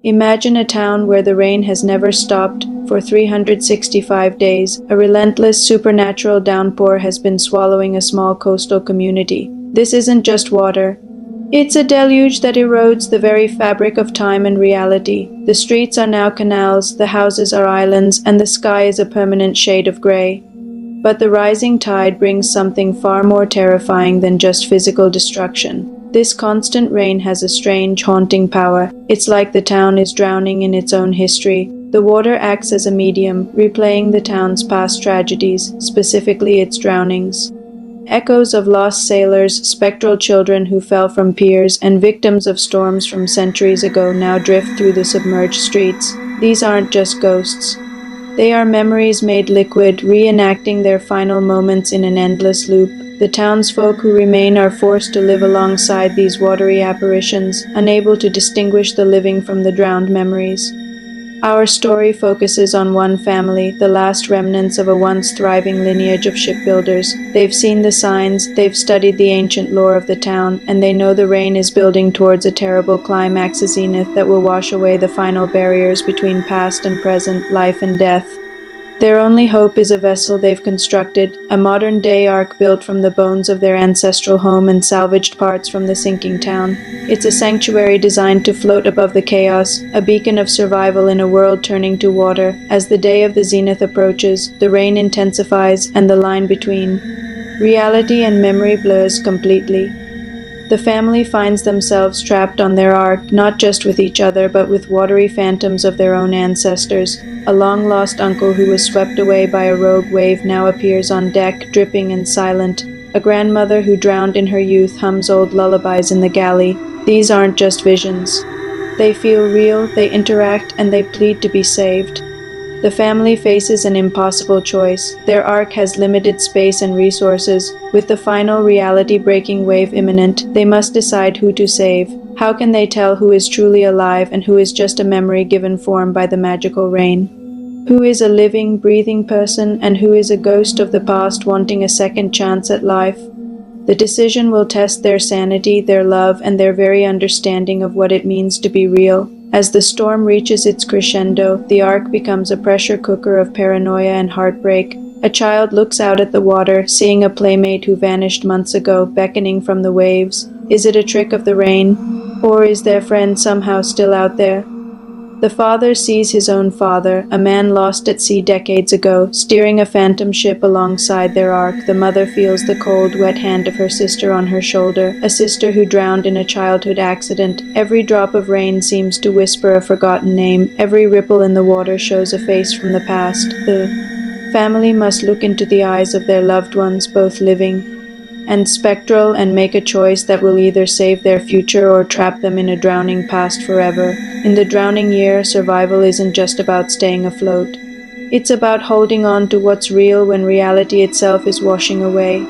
Imagine a town where the rain has never stopped for 365 days. A relentless supernatural downpour has been swallowing a small coastal community. This isn't just water. It's a deluge that erodes the very fabric of time and reality. The streets are now canals, the houses are islands, and the sky is a permanent shade of gray. But the rising tide brings something far more terrifying than just physical destruction. This constant rain has a strange, haunting power. It's like the town is drowning in its own history. The water acts as a medium, replaying the town's past tragedies, specifically its drownings. Echoes of lost sailors, spectral children who fell from piers, and victims of storms from centuries ago now drift through the submerged streets. These aren't just ghosts. They are memories made liquid, reenacting their final moments in an endless loop. The townsfolk who remain are forced to live alongside these watery apparitions, unable to distinguish the living from the drowned memories. Our story focuses on one family, the last remnants of a once thriving lineage of shipbuilders. They've seen the signs, they've studied the ancient lore of the town, and they know the rain is building towards a terrible climax, a zenith that will wash away the final barriers between past and present, life and death. Their only hope is a vessel they've constructed, a modern-day ark built from the bones of their ancestral home and salvaged parts from the sinking town. It's a sanctuary designed to float above the chaos, a beacon of survival in a world turning to water. As the day of the zenith approaches, the rain intensifies, and the line between reality and memory blurs completely. The family finds themselves trapped on their ark, not just with each other, but with watery phantoms of their own ancestors. A long-lost uncle who was swept away by a rogue wave now appears on deck, dripping and silent. A grandmother who drowned in her youth hums old lullabies in the galley. These aren't just visions. They feel real, they interact, and they plead to be saved. The family faces an impossible choice. Their ark has limited space and resources. With the final reality-breaking wave imminent, they must decide who to save. How can they tell who is truly alive and who is just a memory given form by the magical rain? Who is a living, breathing person and who is a ghost of the past wanting a second chance at life? The decision will test their sanity, their love, and their very understanding of what it means to be real. As the storm reaches its crescendo, the ark becomes a pressure cooker of paranoia and heartbreak. A child looks out at the water, seeing a playmate who vanished months ago, beckoning from the waves. Is it a trick of the rain? Or is their friend somehow still out there? The father sees his own father, a man lost at sea decades ago, steering a phantom ship alongside their ark. The mother feels the cold, wet hand of her sister on her shoulder, a sister who drowned in a childhood accident. Every drop of rain seems to whisper a forgotten name. Every ripple in the water shows a face from the past. The family must look into the eyes of their loved ones, both living and spectral, and make a choice that will either save their future or trap them in a drowning past forever. In the drowning year, survival isn't just about staying afloat. It's about holding on to what's real when reality itself is washing away.